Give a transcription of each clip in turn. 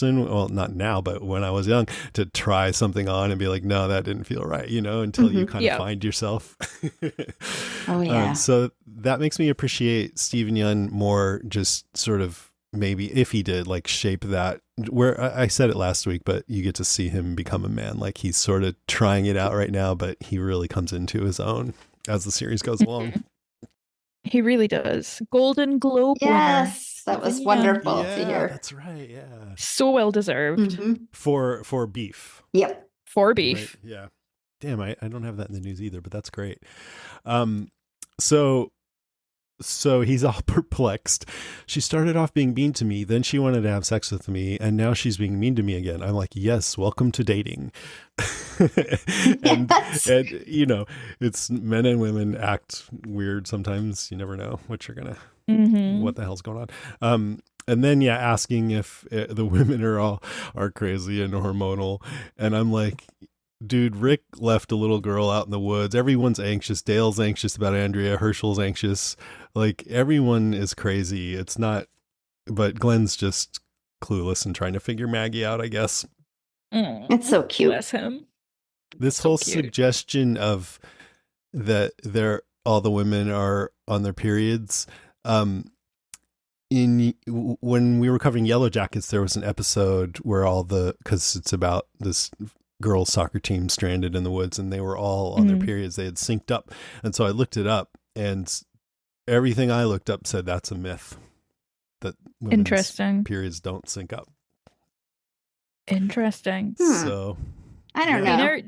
person, well, not now, but when I was young, to try something on and be like, no, that didn't feel right, until you kind of Yeah. find yourself. Oh yeah. So that makes me appreciate Stephen Yun more, just sort of maybe if he did like shape that, where I said it last week, but you get to see him become a man. Like he's sort of trying it out right now, but he really comes into his own as the series goes along. He really does. Golden Globe winner. Yes, that was Stephen wonderful Yeah, to hear. that's right. Yeah. So well deserved. For Beef. Yep. For Beef. Right? Yeah. Damn, I don't have that in the news either, but that's great. So he's all perplexed. She started off being mean to me, then she wanted to have sex with me, and now she's being mean to me again. I'm like, yes, welcome to dating. and it's men and women act weird sometimes. You never know what you're gonna what the hell's going on. And then asking if the women are crazy and hormonal, and I'm like, dude, Rick left a little girl out in the woods. Everyone's anxious. Dale's anxious about Andrea. Herschel's anxious. Like everyone is crazy. It's not, but Glenn's just clueless and trying to figure Maggie out, I guess. It's so cute. Bless him. This So whole cute. suggestion of that all the women are on their periods. When we were covering Yellow Jackets, there was an episode where because it's about this girls' soccer team stranded in the woods, and they were all on their periods. They had synced up, and so I looked it up, and everything I looked up said that's a myth, that women's Interesting. periods don't sync up. Interesting. So I don't know.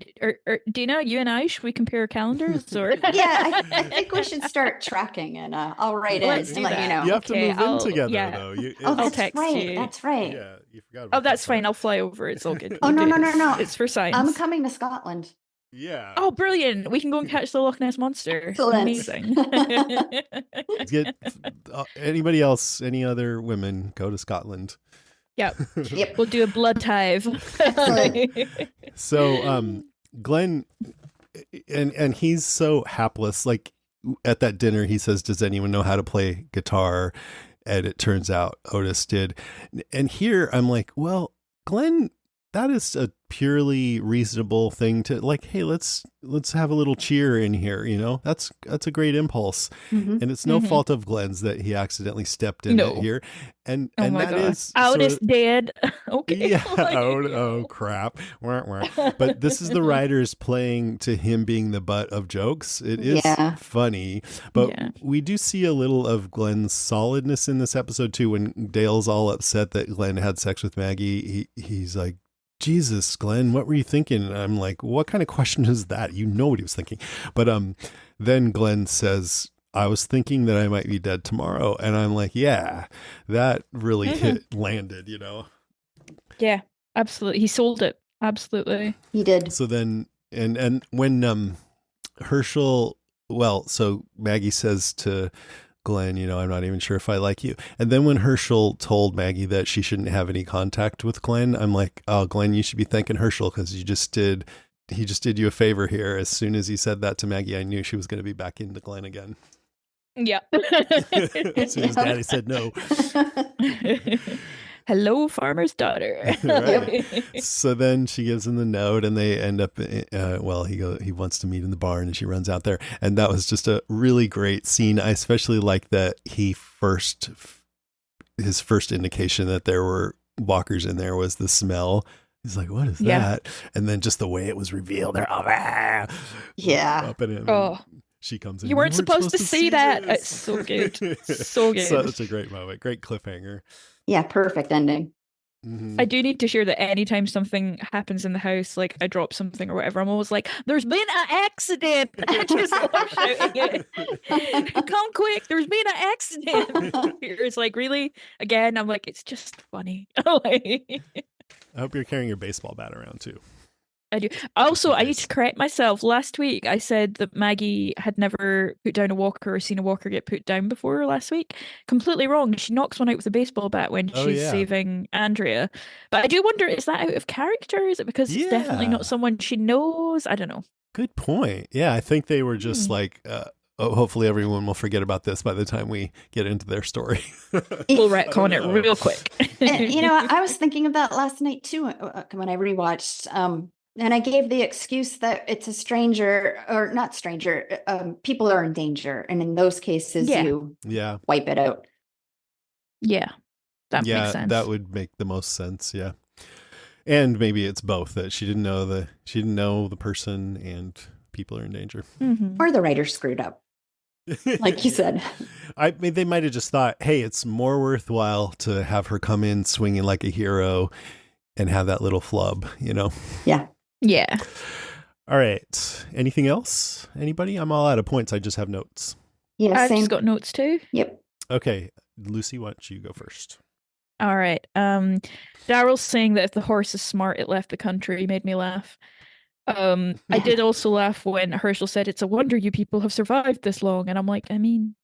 Dina, you and I, should we compare calendars? Or Yeah, I think we should start tracking, and I'll write Let's in do and let you that. know. you have to Okay, move in together, though. Oh, that's text right. you. That's right. Yeah, you forgot about Oh, that's that fine. part. I'll fly over. It's all good. Oh, We'll no, do no, it. no, no. It's for science. I'm coming to Scotland. Yeah. Oh, brilliant. We can go and catch the Loch Ness Monster. Excellent. Amazing. Get anybody else, any other women, go to Scotland. Yep. Yep. We'll do a blood hive. So Glenn, and he's so hapless. Like at that dinner, he says, does anyone know how to play guitar? And it turns out Otis did. And here I'm like, well, Glenn, that is a purely reasonable thing to like, hey, let's have a little cheer in here, that's a great impulse. And it's no fault of Glenn's that he accidentally stepped in it here. And Oh and my that God. is Otis dead. Okay. yeah. Oh crap. Wah, wah. But this is the writers playing to him being the butt of jokes. It is funny, but we do see a little of Glenn's solidness in this episode too. When Dale's all upset that Glenn had sex with Maggie, he's like, Jesus, Glenn, what were you thinking? And I'm like, what kind of question is that? You know what he was thinking. But then Glenn says, I was thinking that I might be dead tomorrow. And I'm like, yeah, that really landed, Yeah, absolutely. He sold it. Absolutely. He did. So then, and when Herschel, so Maggie says to Glenn, I'm not even sure if I like you. And then when Herschel told Maggie that she shouldn't have any contact with Glenn, I'm like, oh, Glenn, you should be thanking Herschel because he just did you a favor here. As soon as he said that to Maggie, I knew she was going to be back into Glenn again. Yeah. As soon as Daddy said no. Hello, farmer's daughter. Right. So then she gives him the note, and they end up. He wants to meet in the barn, and she runs out there, and that was just a really great scene. I especially like that his first indication that there were walkers in there was the smell. He's like, "What is that?" And then just the way it was revealed, they're all up at him. Oh. She comes in. You weren't supposed to see that. this." It's so good. So good. Such a great moment. Great cliffhanger. Yeah, perfect ending. I do need to share that anytime something happens in the house, like I drop something or whatever, I'm always like, there's been an accident. I just love shouting it. Come quick, there's been an accident. It's like, really? Again, I'm like, it's just funny. I hope you're carrying your baseball bat around too. I do. Also, I need to correct myself. Last week, I said that Maggie had never put down a walker or seen a walker get put down before last week. Completely wrong. She knocks one out with a baseball bat when she's saving Andrea. But I do wonder, is that out of character? Is it because it's definitely not someone she knows? I don't know. Good point. Yeah, I think they were just like, hopefully everyone will forget about this by the time we get into their story. We'll retcon it real quick. And, I was thinking of that last night too when I rewatched. And I gave the excuse that it's a stranger or not stranger. People are in danger, and in those cases, you wipe it out. Yeah, that makes sense. That would make the most sense. Yeah, and maybe it's both, that she didn't know the person and people are in danger, or the writer screwed up. Like you said. I mean, they might have just thought, hey, it's more worthwhile to have her come in swinging like a hero and have that little flub, Yeah. Yeah. All right. Anything else? Anybody? I'm all out of points. I just have notes. Yeah, I've just got notes too. Yep. Okay. Lucy, why don't you go first? All right. Daryl's saying that if the horse is smart, it left the country made me laugh. I did also laugh when Herschel said, "It's a wonder you people have survived this long." And I'm like, I mean,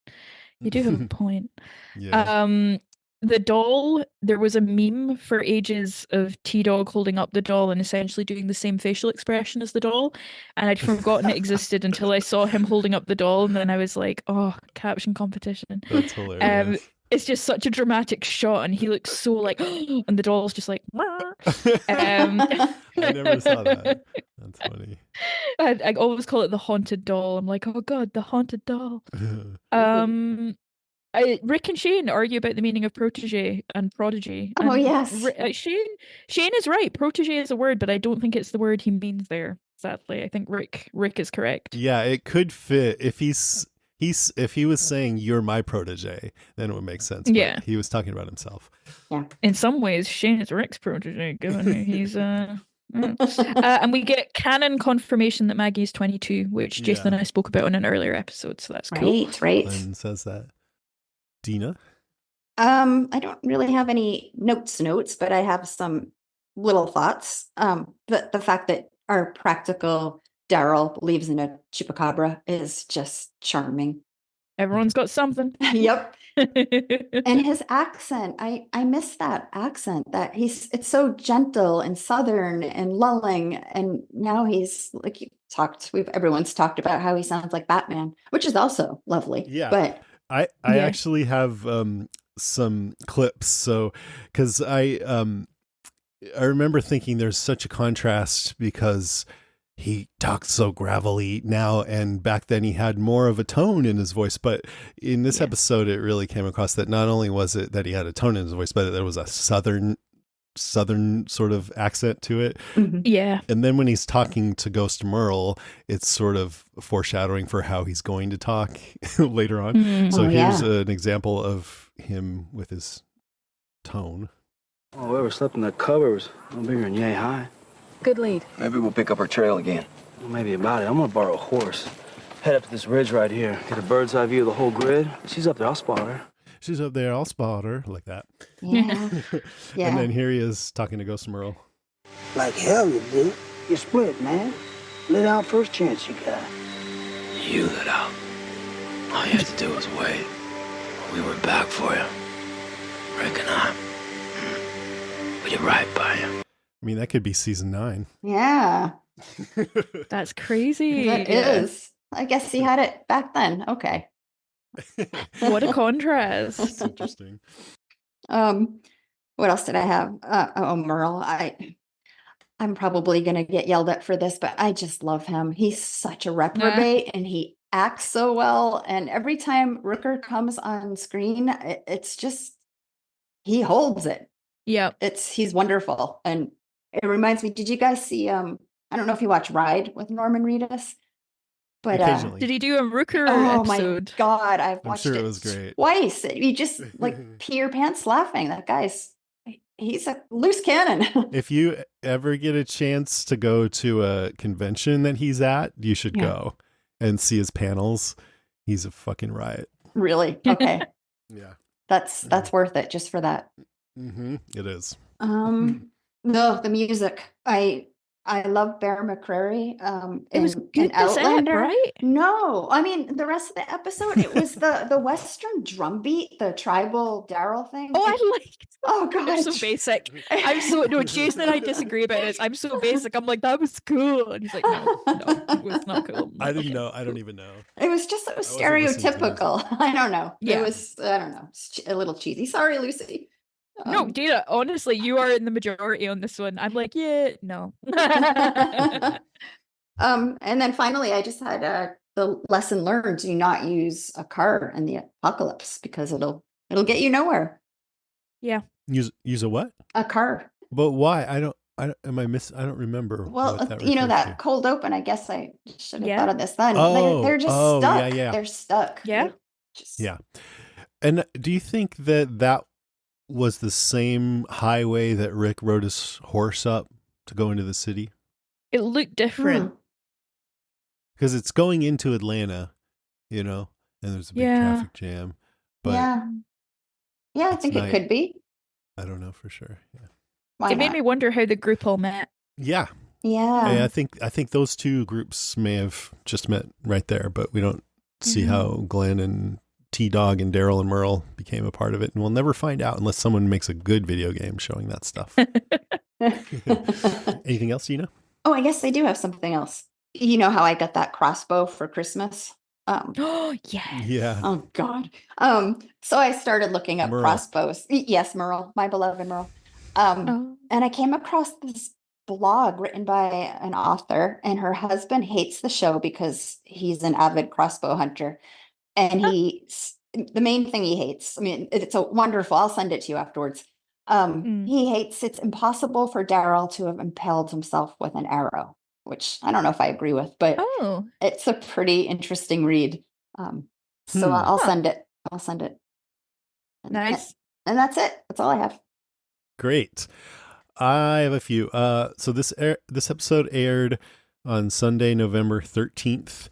you do have a point. Yeah. The doll, there was a meme for ages of T-Dog holding up the doll and essentially doing the same facial expression as the doll. And I'd forgotten it existed until I saw him holding up the doll. And then I was like, oh, caption competition. That's hilarious. It's just such a dramatic shot, and he looks so like, and the doll's just like, I never saw that. That's funny. I always call it the haunted doll. I'm like, oh god, the haunted doll. Rick and Shane argue about the meaning of protege and prodigy. Oh, and yes. Shane is right. Protege is a word, but I don't think it's the word he means there. Sadly, I think Rick is correct. Yeah, it could fit if if he was saying you're my protege, then it would make sense. But he was talking about himself. Yeah. In some ways, Shane is Rick's protege, given he's and we get canon confirmation that Maggie's 22, which Jason and I spoke about in an earlier episode, so that's cool. Right. Glenn says that. Dina? I don't really have any notes, but I have some little thoughts. The fact that our practical Daryl believes in a chupacabra is just charming. Everyone's got something. Yep. And his accent, I miss that accent. That it's so gentle and southern and lulling, and now he's like everyone's talked about how he sounds like Batman, which is also lovely. Yeah. But I actually have some clips, so because I remember thinking there's such a contrast because he talks so gravelly now, and back then he had more of a tone in his voice. But in this episode, it really came across that not only was it that he had a tone in his voice, but there was a southern sort of accent to it. Mm-hmm. Yeah. And then when he's talking to Ghost Merle, it's sort of foreshadowing for how he's going to talk later on. Mm-hmm. So here's an example of him with his tone. Oh, whoever slept in that cover was no bigger than yay high. Good lead. Maybe we'll pick up our trail again. Well, maybe about it. I'm gonna borrow a horse. Head up to this ridge right here. Get a bird's eye view of the whole grid. She's up there. I'll spot her. She's up there. I'll spot her. Like that. Yeah. And then here he is talking to Ghost Merle. Like hell you do. You split, man. Lit out first chance you got. You lit out. All you had to do was wait. We were back for you. Rick and I. We did right by you. I mean, that could be season 9. Yeah. That's crazy. That is. I guess he had it back then. Okay. What a contrast. That's interesting. What else did I have? Merle. I'm probably gonna get yelled at for this, but I just love him. He's such a reprobate and he acts so well. And every time Rooker comes on screen, it's just he holds it. Yeah. He's wonderful. And it reminds me, did you guys see I don't know if you watch Ride with Norman Reedus? But did he do a Rooker episode? My God, I've watched it was great. twice. You just like pee your pants laughing. That he's a loose cannon. If you ever get a chance to go to a convention that he's at, you should go and see his panels. He's a fucking riot. Really? Okay. Yeah. That's worth it just for that. Mm-hmm. It is. No, the music. I I love Bear McCreary. It was in good this ep, Outlander, right? No, I mean the rest of the episode, it was the Western drum beat, the tribal Daryl thing. Oh, I liked that. Oh god, I'm so basic. I'm so no. Jason and I disagree about this. I'm so basic. I'm like, that was cool, and he's like, no, it was not cool. I didn't know. I don't even know. It was stereotypical. I don't know. Yeah. It was, I don't know, a little cheesy. Sorry, Lucy. No, Dana, honestly, you are in the majority on this one. I'm like, yeah, no. And then finally, I just had the lesson learned: do not use a car in the apocalypse because it'll get you nowhere. Yeah. Use a what? A car. But why? I don't remember. Well, what that you know, refers that to. cold open, I guess I should have Yeah. thought of this then. They're just Oh, stuck. yeah. They're stuck. Yeah. They're just- Yeah. And do you think that was the same highway that Rick rode his horse up to go into the city? It looked different. Because it's going into Atlanta, you know, and there's a big Yeah. traffic jam. But Yeah, I think it could be. I don't know for sure. Yeah. Why It made not? me wonder how the group all met. Yeah. Yeah. I think those two groups may have just met right there, but we don't see how Glenn and T-Dog and Daryl and Merle became a part of it. And we'll never find out unless someone makes a good video game showing that stuff. Anything else, Gina? Oh, I guess they do have something else. You know how I got that crossbow for Christmas? Oh, yes. Yeah. Oh God. So I started looking up Merle. crossbows. Yes, Merle, my beloved Merle. And I came across this blog written by an author, and her husband hates the show because he's an avid crossbow hunter. And the main thing he hates, I mean, it's a wonderful, I'll send it to you afterwards. He hates it's impossible for Daryl to have impaled himself with an arrow, which I don't know if I agree with, but it's a pretty interesting read. So I'll send it. I'll send it. Nice. And that's it. That's all I have. Great. I have a few. So this episode aired on Sunday, November 13th,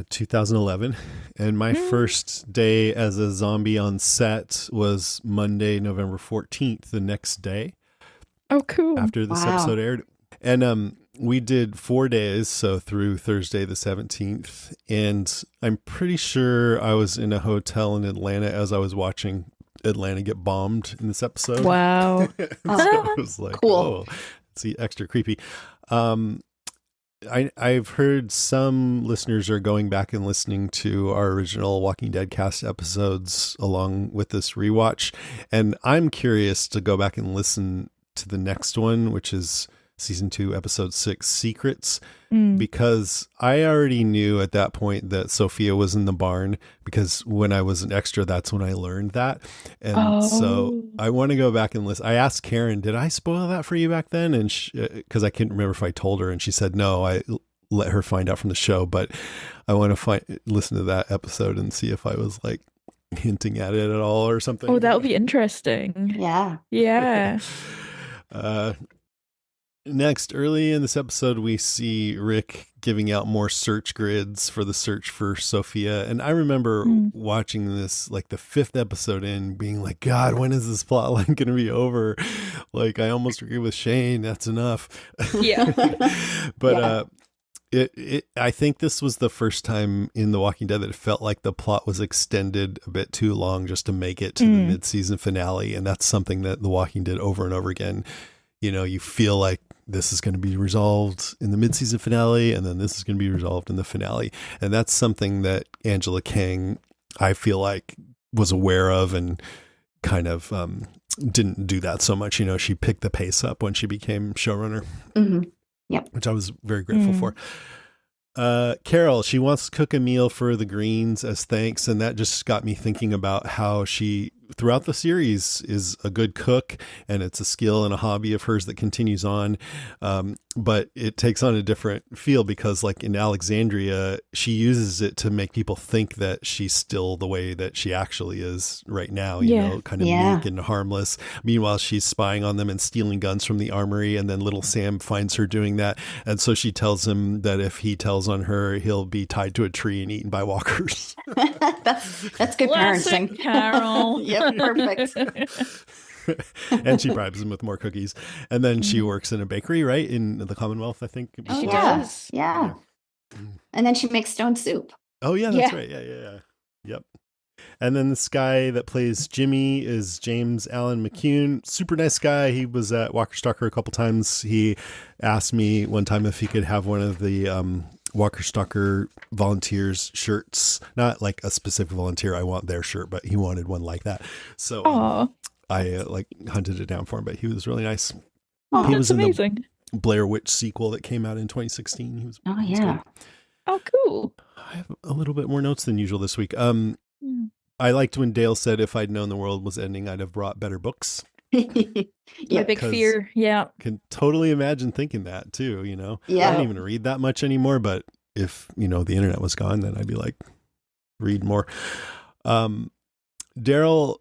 2011. And my first day as a zombie on set was Monday, November 14th, the next day. Oh, cool. After this episode aired. And we did 4 days, so through Thursday the 17th. And I'm pretty sure I was in a hotel in Atlanta as I was watching Atlanta get bombed in this episode. Wow. So it was like, cool. Oh, it's extra creepy. I've heard some listeners are going back and listening to our original Walking Dead cast episodes along with this rewatch. And I'm curious to go back and listen to the next one, which is season 2, episode 6, Secrets, because I already knew at that point that Sophia was in the barn, because when I was an extra, that's when I learned that. And so I want to go back and listen. I asked Karen, did I spoil that for you back then? And because I couldn't remember if I told her, and she said, no, I let her find out from the show, but I want to listen to that episode and see if I was like hinting at it at all or something. Oh, that'll be interesting. Yeah. Yeah. Next, early in this episode, we see Rick giving out more search grids for the search for Sophia. And I remember watching this, like the 5th episode in, being like, God, when is this plot line going to be over? Like, I almost agree with Shane. That's enough. Yeah. But I think this was the first time in The Walking Dead that it felt like the plot was extended a bit too long just to make it to the mid-season finale. And that's something that The Walking did over and over again. You know, you feel like this is going to be resolved in the mid-season finale, and then this is going to be resolved in the finale. And that's something that Angela Kang, I feel like, was aware of and kind of didn't do that so much. You know, she picked the pace up when she became showrunner, which I was very grateful for. Carol, she wants to cook a meal for the Greens as thanks. And that just got me thinking about how she, throughout the series, is a good cook, and it's a skill and a hobby of hers that continues on. But it takes on a different feel because, like in Alexandria, she uses it to make people think that she's still the way that she actually is right now, you know, kind of meek and harmless. Meanwhile, she's spying on them and stealing guns from the armory. And then little Sam finds her doing that. And so she tells him that if he tells on her, he'll be tied to a tree and eaten by walkers. That's good Classic parenting. Carol. Yep, perfect. And she bribes him with more cookies. And then she works in a bakery, right? In the Commonwealth, I think. She does. Yeah. And then she makes stone soup. Oh, yeah, that's right. Yeah. Yep. And then this guy that plays Jimmy is James Allen McCune. Super nice guy. He was at Walker Stalker a couple times. He asked me one time if he could have one of the Walker Stalker volunteers shirts. Not like a specific volunteer. I want their shirt, but he wanted one like that. So I hunted it down for him, but he was really nice. Oh, he was amazing. In the Blair Witch sequel that came out in 2016. He was yeah. Oh, cool. I have a little bit more notes than usual this week. I liked when Dale said, if I'd known the world was ending, I'd have brought better books. My big fear. Yeah. Can totally imagine thinking that too, you know? Yeah. I don't even read that much anymore, but if, you know, the internet was gone, then I'd be like, read more. Daryl,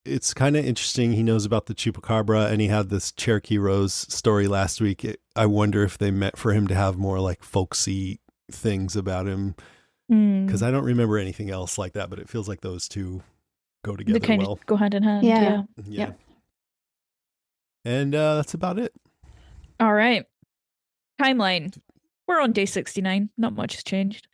it's kind of interesting. He knows about the chupacabra, and he had this Cherokee Rose story last week. I wonder if they meant for him to have more like folksy things about him, because I don't remember anything else like that, but it feels like those two go together They kind well. of go hand in hand. Yeah. Yeah. And that's about it. All right. Timeline. We're on day 69. Not much has changed.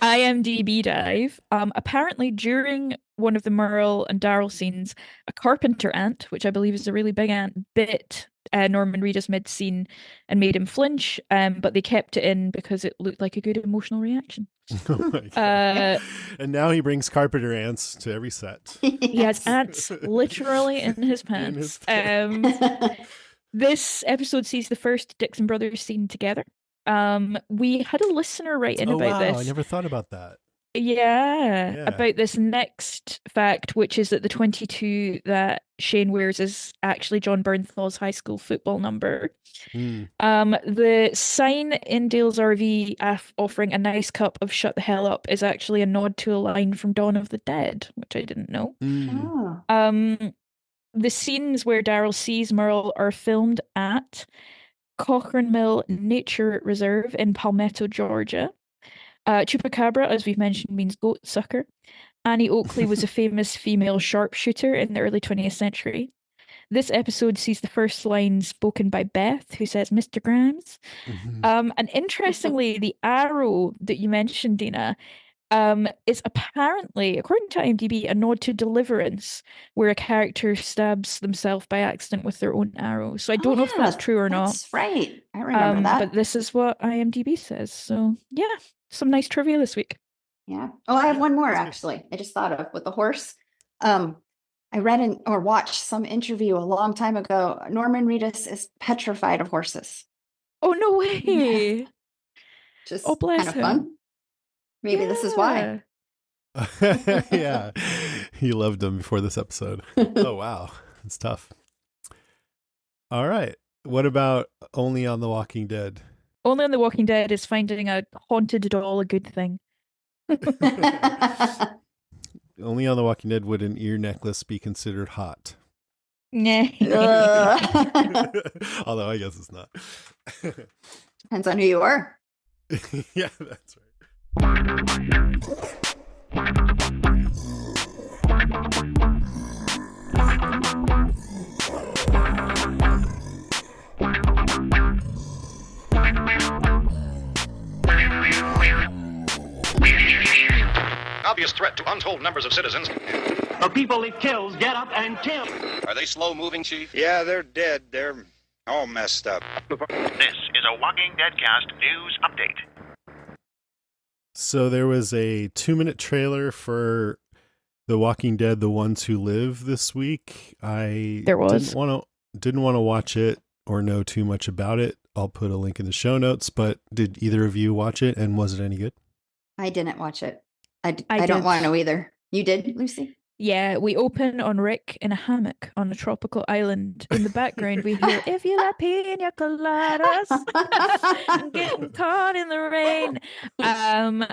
IMDb dive. Apparently, during one of the Merle and Daryl scenes, a carpenter ant, which I believe is a really big ant, bit Norman Reedus mid-scene and made him flinch, but they kept it in because it looked like a good emotional reaction. Oh my God. And now he brings carpenter ants to every set. He has ants literally in his pants. This episode sees the first Dixon Brothers scene together. We had a listener write in about this. I never thought about that. Yeah, about this next fact, which is that the 22 that Shane wears is actually John Bernthal's high school football number. The sign in Dale's RV offering a nice cup of Shut the Hell Up is actually a nod to a line from Dawn of the Dead, which I didn't know. The scenes where Daryl sees Merle are filmed at Cochrane Mill Nature Reserve in Palmetto, Georgia. Chupacabra, as we've mentioned, means goat sucker. Annie Oakley was a famous female sharpshooter in the early 20th century. This episode sees the first line spoken by Beth, who says, Mr. Grimes. And interestingly, the arrow that you mentioned, Dina, is apparently, according to IMDb, a nod to Deliverance, where a character stabs themselves by accident with their own arrow. So I don't know if that's true or not. That's right. I remember that. But this is what IMDb says. So yeah, some nice trivia this week. Yeah. Oh, I have one more actually. I just thought of with the horse. I read or watched some interview a long time ago. Norman Reedus is petrified of horses. Oh, no way. Yeah. Just bless kind of him. fun. Maybe this is why. Yeah. He loved them before this episode. Oh, wow. It's tough. All right. What about Only on the Walking Dead? Only on the Walking Dead is finding a haunted doll a good thing. Only on the Walking Dead would an ear necklace be considered hot? Nah. Although I guess it's not. Depends on who you are. Yeah, that's right. Obvious threat to untold numbers of citizens. The people it kills get up and kill. Are they slow moving, Chief? Yeah, they're dead. They're all messed up. This is a Walking Deadcast news update. So there was a 2-minute trailer for The Walking Dead: The Ones Who Live this week. There was. Didn't want to watch it or know too much about it. I'll put a link in the show notes, but did either of you watch it, and was it any good? I didn't watch it. I did. don't want to either. You did, Lucy? Yeah, we open on Rick in a hammock on a tropical island. In the background, we hear, if you like pina coladas, getting caught in the rain.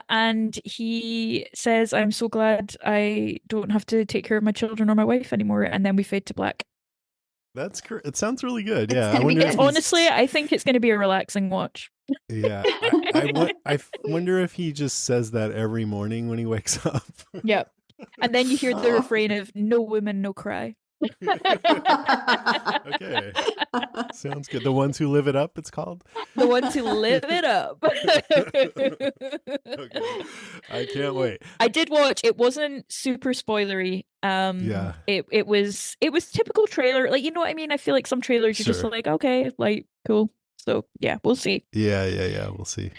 And he says, I'm so glad I don't have to take care of my children or my wife anymore. And then we fade to black. That's correct. It sounds really good. It's Yeah. gonna be good. Honestly, I think it's going to be a relaxing watch. Yeah. I wonder if he just says that every morning when he wakes up. Yep. And then you hear the refrain of "No women, no cry." Okay. Sounds good. The Ones Who Live It Up, it's called. The Ones Who Live It Up. Okay. I can't wait. I did watch. It wasn't super spoilery. Yeah. It was typical trailer. Like, you know what I mean? I feel like some trailers you're just Sure. like, okay, like cool. So yeah, we'll see. Yeah. We'll see.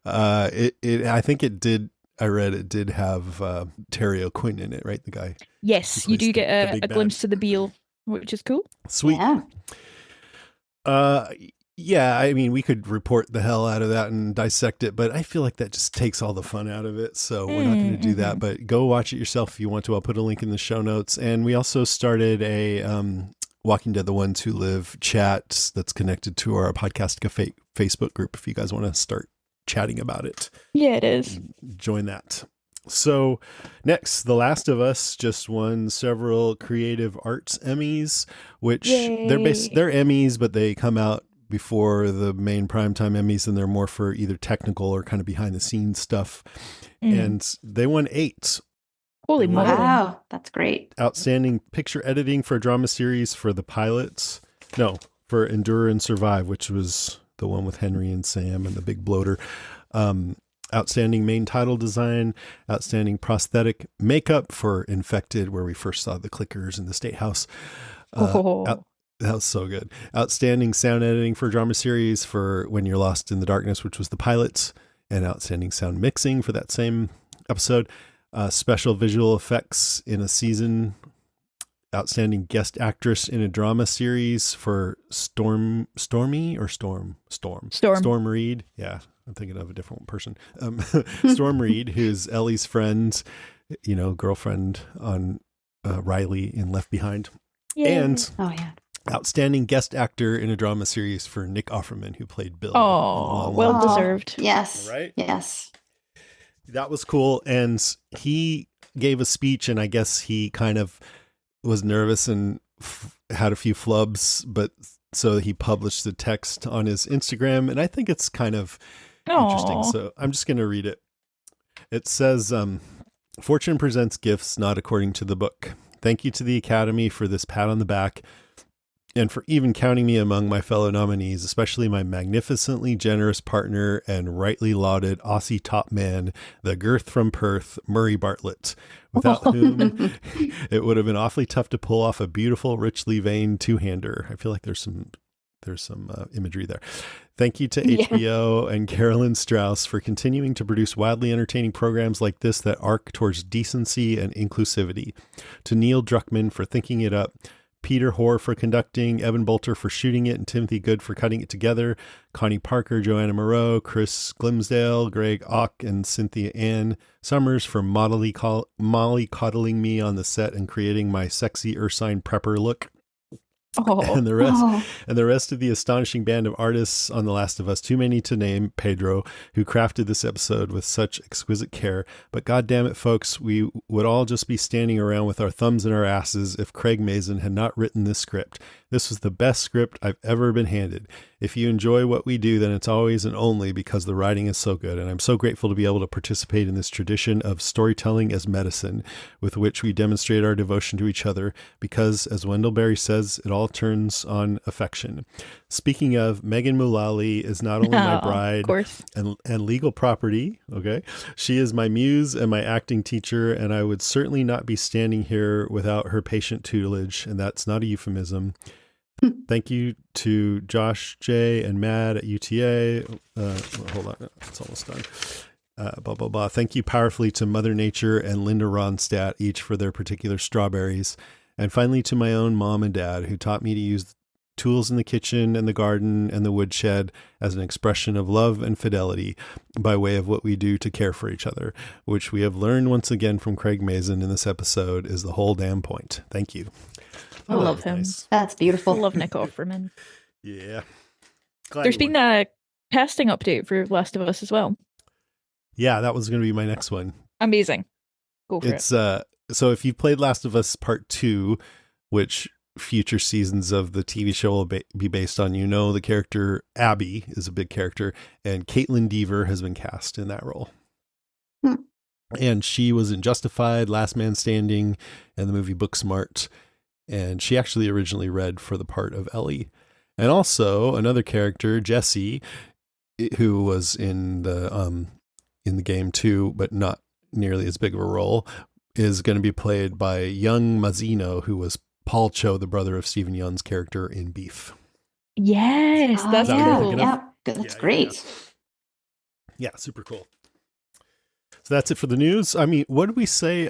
I think it did. I read it did have Terry O'Quinn in it, right? The guy. Yes, who you plays do get the a big bad. glimpse of the Beale, which is cool. Sweet. Yeah. Yeah, I mean, we could report the hell out of that and dissect it, but I feel like that just takes all the fun out of it. So we're not going to do that, but go watch it yourself if you want to. I'll put a link in the show notes. And we also started a Walking Dead, The Ones Who Live chat that's connected to our Podcast Cafe Facebook group if you guys want to start chatting about it. Yeah, it is. Join that. So next, The Last of Us just won several Creative Arts Emmys, which they're Emmys, but they come out before the main primetime Emmys, and they're more for either technical or kind of behind the scenes stuff. And they won 8. Holy moly. Wow, that's great. Outstanding picture editing for a drama series for the pilots. No, for Endure and Survive, which was the one with Henry and Sam and the big bloater. Outstanding main title design, outstanding prosthetic makeup for Infected, where we first saw the clickers in the State House. That was so good. Outstanding sound editing for drama series for When You're Lost in the Darkness, which was the pilots, and outstanding sound mixing for that same episode. Special visual effects in a season. Outstanding guest actress in a drama series for Storm Reed. Yeah, I'm thinking of a different person. Storm Reed, who's Ellie's friend, girlfriend on Riley in Left Behind. Yay. And outstanding guest actor in a drama series for Nick Offerman, who played Bill. Oh, well deserved. Yes. Right? Yes. That was cool. And he gave a speech, and I guess he kind of was nervous and had a few flubs, but so he published the text on his Instagram, and I think it's kind of interesting. So I'm just going to read it. It says, Fortune presents gifts not according to the book. Thank you to the Academy for this pat on the back and for even counting me among my fellow nominees, especially my magnificently generous partner and rightly lauded Aussie top man, the girth from Perth, Murray Bartlett, without whom it would have been awfully tough to pull off a beautiful, richly veined two-hander. I feel like there's some imagery there. Thank you to HBO and Carolyn Strauss for continuing to produce wildly entertaining programs like this that arc towards decency and inclusivity. To Neil Druckmann for thinking it up, Peter Hoare for conducting, Evan Bolter for shooting it, and Timothy Good for cutting it together, Connie Parker, Joanna Moreau, Chris Glimsdale, Greg Ock, and Cynthia Ann Summers for molly coddling me on the set and creating my sexy Ursine prepper look. And the rest of the astonishing band of artists on The Last of Us, too many to name, Pedro, who crafted this episode with such exquisite care. But God damn it, folks, we would all just be standing around with our thumbs in our asses if Craig Mazin had not written this script. This was the best script I've ever been handed. If you enjoy what we do, then it's always and only because the writing is so good. And I'm so grateful to be able to participate in this tradition of storytelling as medicine with which we demonstrate our devotion to each other because, as Wendell Berry says, it all turns on affection. Speaking of, Megan Mullally is not only my bride and legal property, okay? She is my muse and my acting teacher, and I would certainly not be standing here without her patient tutelage, and that's not a euphemism. Thank you to Josh J. and Mad at UTA. Hold on, it's almost done. Thank you powerfully to Mother Nature and Linda Ronstadt, each for their particular strawberries. And finally to my own mom and dad, who taught me to use tools in the kitchen and the garden and the woodshed as an expression of love and fidelity by way of what we do to care for each other, which we have learned once again from Craig Mazin in this episode is the whole damn point. Thank you. I love him. Nice. That's beautiful. I love Nick Offerman. Yeah. There's been a casting update for Last of Us as well. Yeah, that was going to be my next one. Amazing. Go for it. So if you've played Last of Us Part 2, which future seasons of the TV show will be based on, the character Abby is a big character, and Caitlin Dever has been cast in that role. And she was in Justified, Last Man Standing, and the movie Booksmart. And she actually originally read for the part of Ellie. And also another character, Jessie, who was in the game too, but not nearly as big of a role, is going to be played by young Mazzino, who was Paul Cho, the brother of Stephen Yeun's character in Beef. Yes, that's cool. Yeah, that's great. Yeah, super cool. So that's it for the news. I mean, what did we say?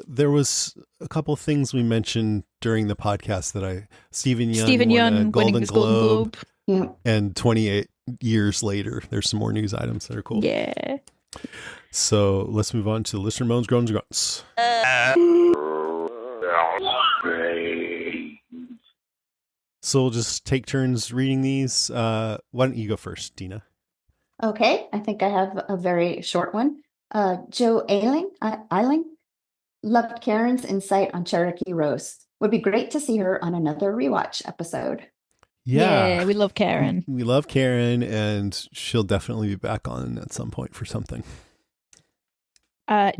There was a couple of things we mentioned during the podcast that Stephen Yeun won a Golden Globe. Yeah. And 28 years later, there's some more news items that are cool. Yeah. So let's move on to listener moans, groans, and grunts. So we'll just take turns reading these. Why don't you go first, Dina? Okay, I think I have a very short one. Joe Eiling loved Karen's insight on Cherokee Roast. Would be great to see her on another rewatch episode. Yeah, we love Karen. We love Karen, and she'll definitely be back on at some point for something.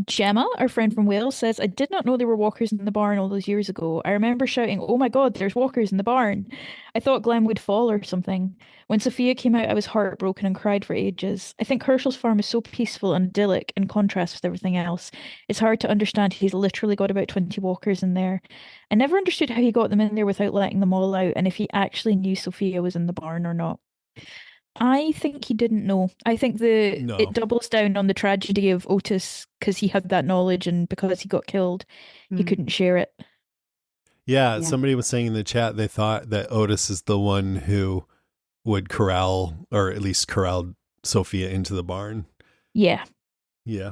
Gemma, our friend from Wales, says, I did not know there were walkers in the barn all those years ago. I remember shouting, oh my God, there's walkers in the barn. I thought Glenn would fall or something. When Sophia came out, I was heartbroken and cried for ages. I think Herschel's farm is so peaceful and idyllic in contrast with everything else. It's hard to understand he's literally got about 20 walkers in there. I never understood how he got them in there without letting them all out, and if he actually knew Sophia was in the barn or not. I think he didn't know. I think it doubles down on the tragedy of Otis because he had that knowledge, and because he got killed, he couldn't share it. Yeah, somebody was saying in the chat they thought that Otis is the one who would corral, or at least corralled Sophia into the barn. Yeah. Yeah.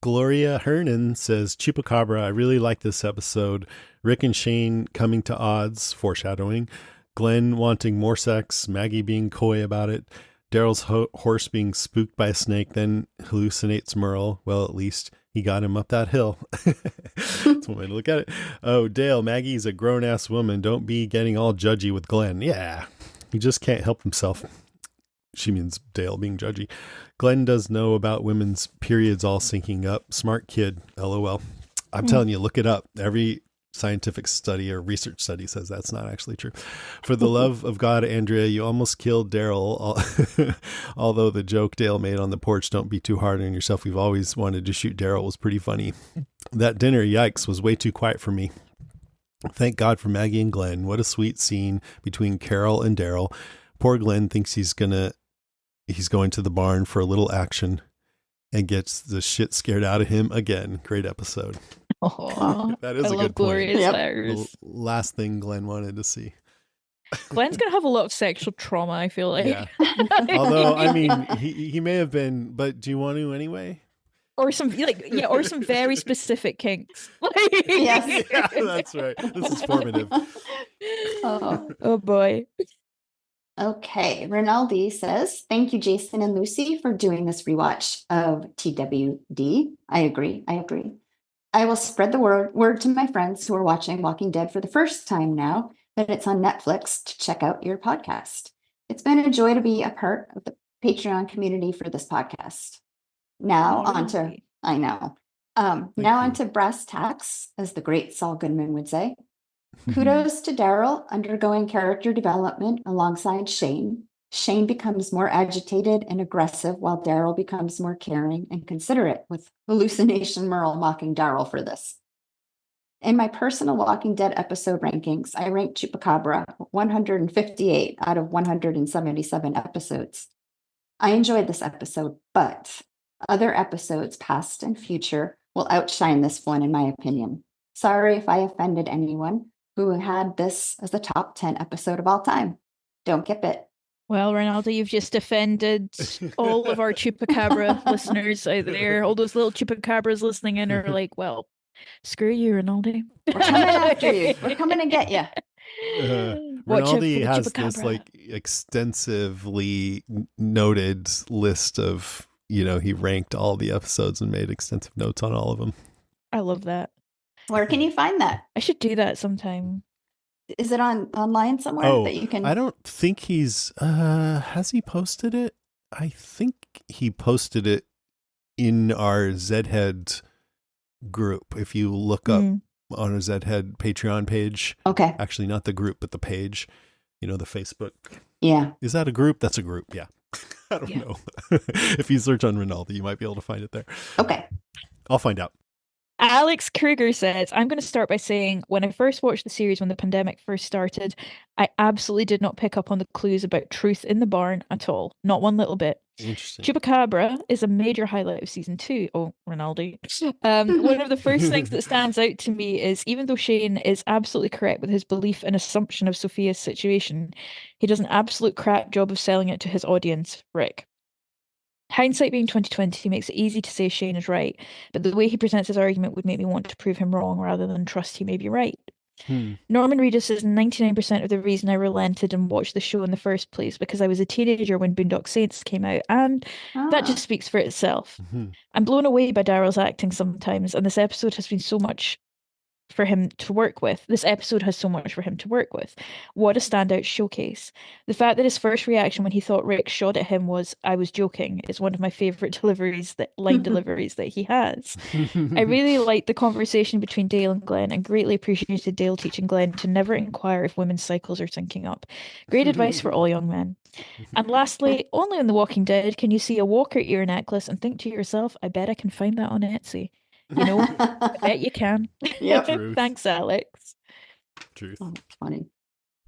Gloria Hernan says, Chupacabra, I really like this episode. Rick and Shane coming to odds, foreshadowing. Glenn wanting more sex, Maggie being coy about it, Daryl's horse being spooked by a snake, then hallucinates Merle. Well, at least he got him up that hill. That's one way to look at it. Oh, Dale, Maggie's a grown-ass woman. Don't be getting all judgy with Glenn. Yeah, he just can't help himself. She means Dale being judgy. Glenn does know about women's periods all syncing up. Smart kid, LOL. I'm telling you, look it up. Every scientific study or research study says that's not actually true. For the love of God, Andrea, you almost killed Daryl. Although the joke Dale made on the porch, don't be too hard on yourself, we've always wanted to shoot Daryl, was pretty funny. That dinner, yikes, was way too quiet for me. Thank God for Maggie and Glenn. What a sweet scene between Carol and Daryl. Poor Glenn thinks he's going to the barn for a little action and gets the shit scared out of him again. Great episode. Oh, that is I a love good point. Gloria's letters. Last thing Glenn wanted to see. Glenn's gonna have a lot of sexual trauma, I feel like. Yeah. Although, I mean, he may have been, but do you want to anyway? Or some very specific kinks. Yes. Yeah, that's right. This is formative. Oh boy. Okay, Rinaldi says, thank you, Jason and Lucy, for doing this rewatch of TWD. I agree. I will spread the word to my friends who are watching Walking Dead for the first time now that it's on Netflix to check out your podcast. It's been a joy to be a part of the Patreon community for this podcast. Now on to brass tacks, as the great Saul Goodman would say. Kudos to Daryl undergoing character development alongside Shane. Shane becomes more agitated and aggressive while Daryl becomes more caring and considerate, with hallucination Merle mocking Daryl for this. In my personal Walking Dead episode rankings, I ranked Chupacabra 158 out of 177 episodes. I enjoyed this episode, but other episodes, past and future, will outshine this one in my opinion. Sorry if I offended anyone who had this as the top 10 episode of all time. Don't get bit. Well, Ronaldo, you've just offended all of our Chupacabra listeners out there. All those little Chupacabras listening in are like, well, screw you, Ronaldo. We're coming after you. We're coming to get you. Rinaldi has this like extensively noted list of, he ranked all the episodes and made extensive notes on all of them. I love that. Where can you find that? I should do that sometime. Is it online somewhere that you can? I don't think he's, has he posted it? I think he posted it in our Zhead group. If you look up on our Zhead Patreon page. Okay. Actually, not the group, but the page. You know, the Facebook. Yeah. Is that a group? That's a group. Yeah. I don't know. If you search on Ronaldo, you might be able to find it there. Okay. I'll find out. Alex Kruger says, I'm going to start by saying, when I first watched the series when the pandemic first started, I absolutely did not pick up on the clues about truth in the barn at all. Not one little bit. Interesting. Chupacabra is a major highlight of season 2. Oh, Ronaldo. One of the first things that stands out to me is, even though Shane is absolutely correct with his belief and assumption of Sophia's situation, he does an absolute crap job of selling it to his audience, Rick. Hindsight being 2020 makes it easy to say Shane is right, but the way he presents his argument would make me want to prove him wrong rather than trust he may be right. Norman Reedus says 99% of the reason I relented and watched the show in the first place because I was a teenager when Boondock Saints came out, and that just speaks for itself. I'm blown away by Daryl's acting sometimes, and this episode has been so much for him to work with. This episode has so much for him to work with. What a standout showcase. The fact that his first reaction when he thought Rick shot at him was, I was joking, is one of my favourite line deliveries that he has. I really liked the conversation between Dale and Glenn and greatly appreciated Dale teaching Glenn to never inquire if women's cycles are syncing up. Great advice for all young men. And lastly, only in The Walking Dead can you see a walker ear necklace and think to yourself, I bet I can find that on Etsy. You know, I bet you can. Yep. Thanks, Alex. Truth. Oh, funny.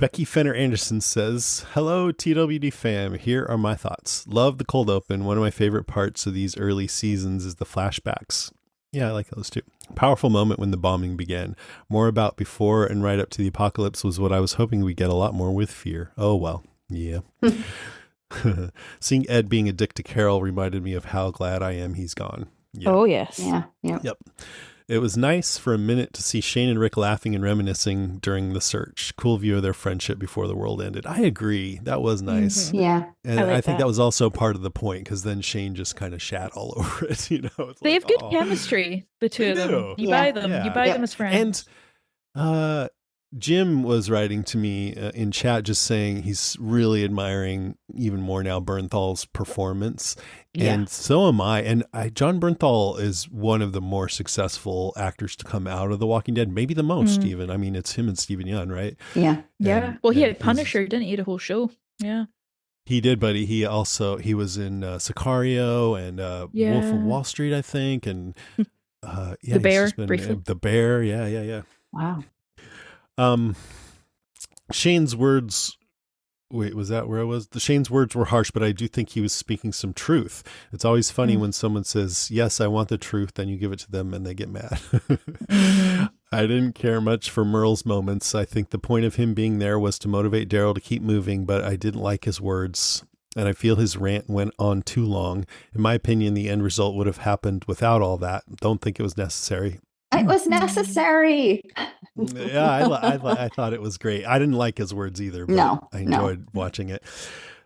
Becky Fenner Anderson says, hello, TWD fam. Here are my thoughts. Love the cold open. One of my favorite parts of these early seasons is the flashbacks. Yeah, I like those too. Powerful moment when the bombing began. More about before and right up to the apocalypse was what I was hoping we'd get a lot more with Fear. Oh, well. Yeah. Seeing Ed being a dick to Carol reminded me of how glad I am he's gone. Yeah. Oh, yes. Yeah. Yep. It was nice for a minute to see Shane and Rick laughing and reminiscing during the search. Cool view of their friendship before the world ended. I agree. That was nice. Yeah. And I think that was also part of the point, because then Shane just kind of shat all over it. You know, they have good chemistry, the two of them. You buy them. Yeah. You buy them as friends. And Jim was writing to me in chat just saying he's really admiring even more now Bernthal's performance. Yeah. And so am I. And John Bernthal is one of the more successful actors to come out of The Walking Dead, maybe the most even. I mean, it's him and Stephen Yeun, right? Yeah. Yeah. Well, he had Punisher, didn't he, the whole show? Yeah. He did, but he was in Sicario and Wolf of Wall Street, I think. And The Bear, briefly. The Bear, yeah. Wow. Shane's words. Wait, was that where I was? Shane's words were harsh, but I do think he was speaking some truth. It's always funny when someone says, yes, I want the truth, then you give it to them and they get mad. I didn't care much for Merle's moments. I think the point of him being there was to motivate Daryl to keep moving, but I didn't like his words. And I feel his rant went on too long. In my opinion, the end result would have happened without all that. Don't think it was necessary. It was necessary. Yeah, I thought it was great. I didn't like his words either, but I enjoyed watching it.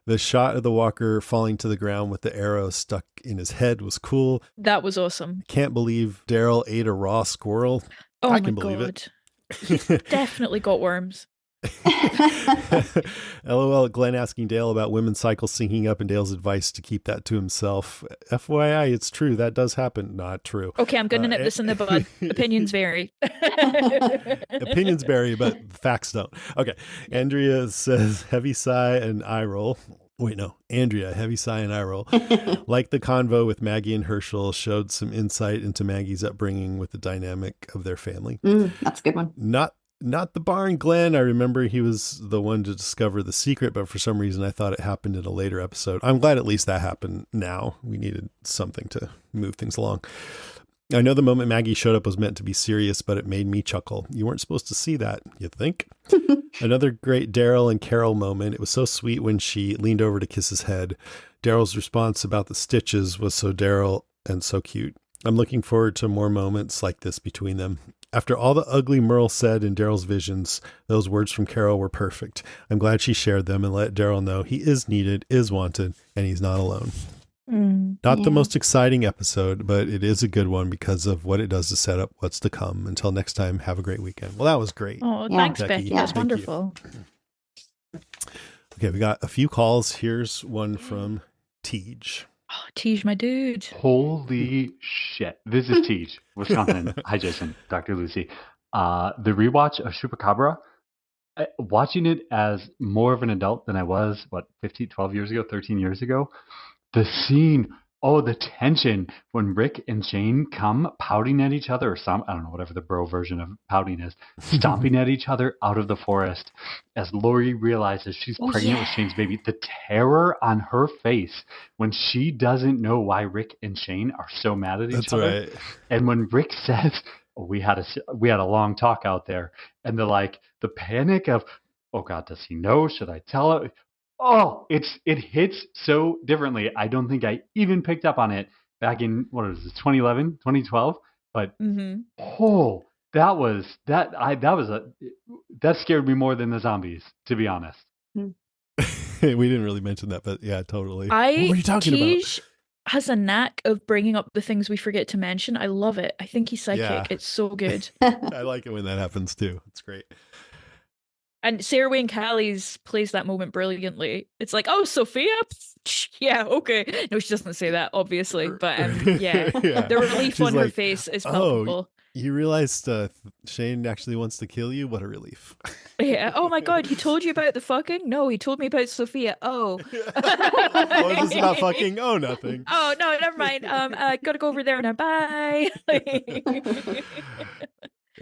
The shot of the walker falling to the ground with the arrow stuck in his head was cool. That was awesome. Can't believe Daryl ate a raw squirrel. Oh, I can believe it. He's definitely got worms. LOL, Glenn asking Dale about women's cycles syncing up and Dale's advice to keep that to himself. FYI, it's true. That does happen. Not true. Okay, I'm going to nip this in the bud. Opinions vary. Opinions vary, but facts don't. Okay. Andrea says, heavy sigh and eye roll. Wait, no. Andrea, heavy sigh and eye roll. Like the convo with Maggie and Herschel showed some insight into Maggie's upbringing with the dynamic of their family. That's a good one. Not the barn Glenn. I remember he was the one to discover the secret, but for some reason I thought it happened in a later episode. I'm glad at least that happened now. We needed something to move things along. I know the moment Maggie showed up was meant to be serious, but it made me chuckle. You weren't supposed to see that, you think? Another great Daryl and Carol moment. It was so sweet when she leaned over to kiss his head. Daryl's response about the stitches was so Daryl and so cute. I'm looking forward to more moments like this between them. After all the ugly Merle said in Daryl's visions, those words from Carol were perfect. I'm glad she shared them and let Daryl know he is needed, is wanted, and he's not alone. Not the most exciting episode, but it is a good one because of what it does to set up what's to come. Until next time, have a great weekend. Well, that was great. Oh, thanks, Becky. That's wonderful. Okay, we got a few calls. Here's one from Tej. Oh, Tej, my dude. Holy shit. This is Tej, Wisconsin. Hi, Jason, Dr. Lucy. The rewatch of Chupacabra, watching it as more of an adult than I was, 12 years ago, 13 years ago, the scene, the tension when Rick and Shane come pouting at each other, or I don't know, whatever the bro version of pouting is, stomping at each other out of the forest as Lori realizes she's pregnant with Shane's baby. The terror on her face when she doesn't know why Rick and Shane are so mad at each other. Right. And when Rick says, we had a long talk out there, and the panic of, oh God, does he know? Should I tell him? Oh, it hits so differently. I don't think I even picked up on it back in 2011, 2012. But that scared me more than the zombies, to be honest. We didn't really mention that, but yeah, totally. What were you talking about? Has a knack of bringing up the things we forget to mention. I love it. I think he's psychic. Yeah. It's so good. I like it when that happens too. It's great. And Sarah Wayne Callies plays that moment brilliantly. It's like, oh, Sophia? Yeah, okay. No, she doesn't say that, obviously. But yeah, the relief on her face is palpable. You realized Shane actually wants to kill you? What a relief. Yeah. Oh my God, he told you about the fucking? No, he told me about Sophia. Oh. What is this about fucking? Oh, nothing. Oh, no, never mind. Gotta go over there now. Bye.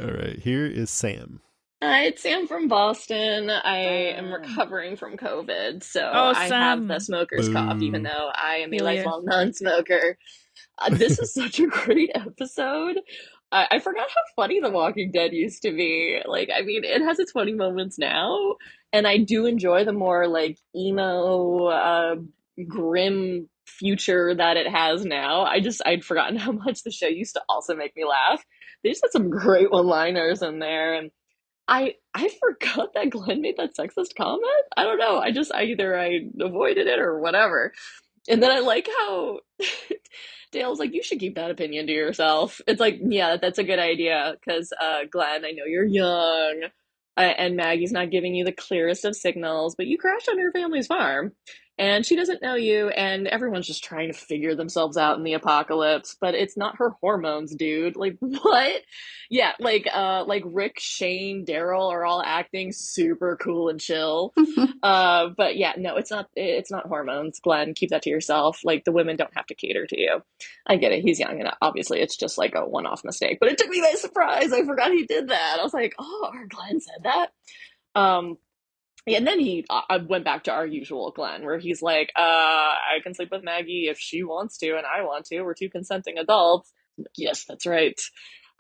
All right, here is Sam. Hi, it's Sam from Boston. I am recovering from COVID, so I have the smoker's cough, even though I am a lifelong non-smoker. This is such a great episode. I forgot how funny The Walking Dead used to be. It has its funny moments now, and I do enjoy the more, emo, grim future that it has now. I'd forgotten how much the show used to also make me laugh. They just had some great one-liners in there, and I forgot that Glenn made that sexist comment. I don't know. I avoided it or whatever. And then I like how Dale's like, you should keep that opinion to yourself. It's like, yeah, that's a good idea. Because Glenn, I know you're young and Maggie's not giving you the clearest of signals, but you crashed on her family's farm and she doesn't know you and everyone's just trying to figure themselves out in the apocalypse, but it's not her hormones, dude. Like, what? Yeah, like Rick, Shane, Daryl are all acting super cool and chill. But yeah, no, it's not hormones. Glenn, keep that to yourself. Like, the women don't have to cater to you. I get it. He's young and obviously it's just like a one-off mistake, but it took me by surprise. I forgot he did that. I was like, oh, our Glenn said that. Yeah, and then I went back to our usual Glenn, where he's like, I can sleep with Maggie if she wants to and I want to. We're two consenting adults. I'm like, yes, that's right.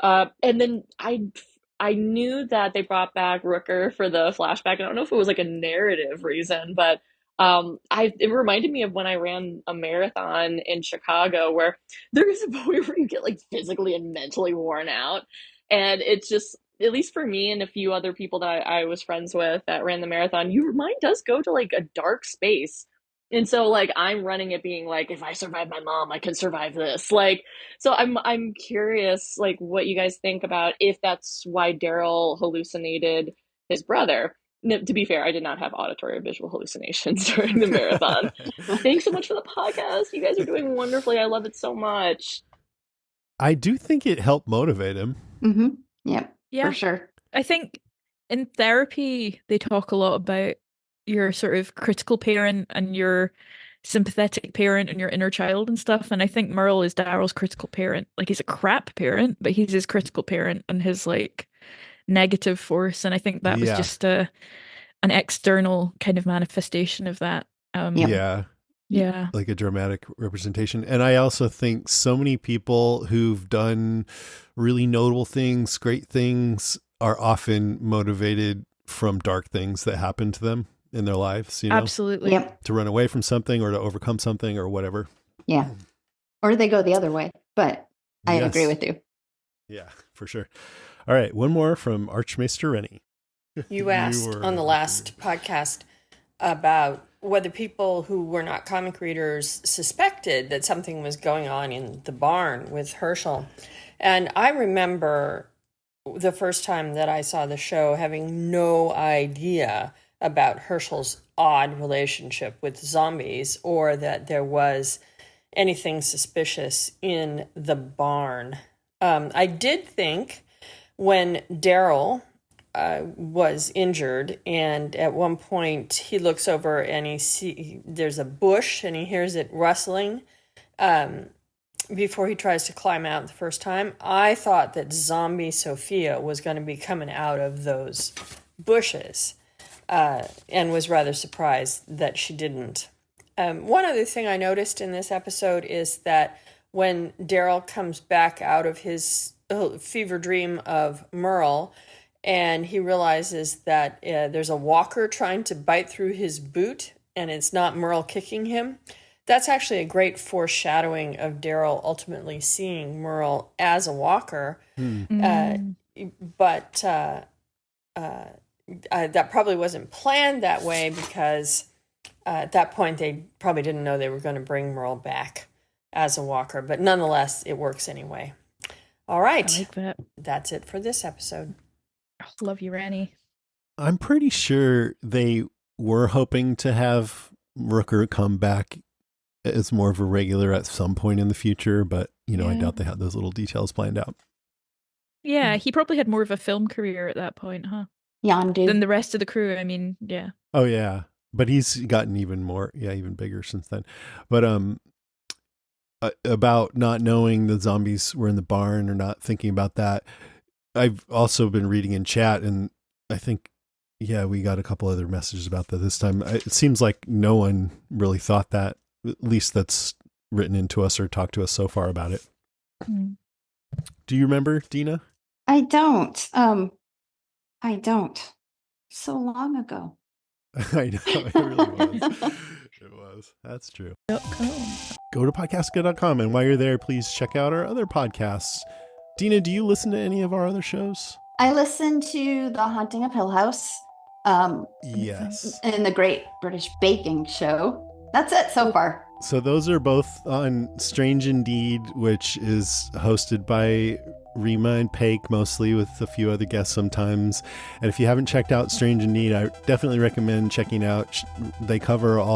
And then I knew that they brought back Rooker for the flashback. I don't know if it was like a narrative reason, but it reminded me of when I ran a marathon in Chicago, where there is a point where you get like physically and mentally worn out. And it's just, at least for me and a few other people that I was friends with that ran the marathon, your mind does go to like a dark space. And so like I'm running it being like, if I survive my mom, I can survive this. Like, so I'm curious like what you guys think about if that's why Daryl hallucinated his brother. No, to be fair, I did not have auditory or visual hallucinations during the marathon. Thanks so much for the podcast. You guys are doing wonderfully. I love it so much. I do think it helped motivate him. Mm-hmm. Yep. Yeah, for sure. I think in therapy, they talk a lot about your sort of critical parent and your sympathetic parent and your inner child and stuff. And I think Merle is Daryl's critical parent. Like, he's a crap parent, but he's his critical parent and his like negative force. And I think that was just an external kind of manifestation of that. Yeah. Like a dramatic representation. And I also think so many people who've done really notable things, great things, are often motivated from dark things that happen to them in their lives, you know? Absolutely. Yep. To run away from something or to overcome something or whatever. Yeah. Or they go the other way, but I agree with you. Yeah, for sure. All right. One more from Archmaester Rennie. You asked on the last podcast about whether people who were not comic readers suspected that something was going on in the barn with Herschel. And I remember the first time that I saw the show having no idea about Herschel's odd relationship with zombies, or that there was anything suspicious in the barn. I did think when Daryl was injured, and at one point he looks over and there's a bush and he hears it rustling before he tries to climb out the first time. I thought that zombie Sophia was going to be coming out of those bushes, and was rather surprised that she didn't. One other thing I noticed in this episode is that when Daryl comes back out of his fever dream of Merle, and he realizes that there's a walker trying to bite through his boot, and it's not Merle kicking him, that's actually a great foreshadowing of Daryl ultimately seeing Merle as a walker. But that probably wasn't planned that way, because at that point they probably didn't know they were going to bring Merle back as a walker. But nonetheless, it works anyway. All right. I like that. That's it for this episode. Love you, Ranny. I'm pretty sure they were hoping to have Rooker come back as more of a regular at some point in the future, but I doubt they had those little details planned out. Yeah, he probably had more of a film career at that point, huh? Yondu. Than the rest of the crew. I mean, yeah. Oh yeah, but he's gotten even bigger since then. But about not knowing the zombies were in the barn or not thinking about that, I've also been reading in chat, and I think, we got a couple other messages about that this time. It seems like no one really thought that, at least that's written into us or talked to us so far about it. Do you remember, Dina? I don't. I don't. So long ago. I know, it really was. It was. That's true. Go to podcastica.com, and while you're there, please check out our other podcasts. Dina, do you listen to any of our other shows? I listen to The Haunting of Hill House. Yes. And the Great British Baking Show. That's it so far. So those are both on Strange Indeed, which is hosted by Rima and Paik, mostly, with a few other guests sometimes. And if you haven't checked out Strange Indeed, I definitely recommend checking out. They cover all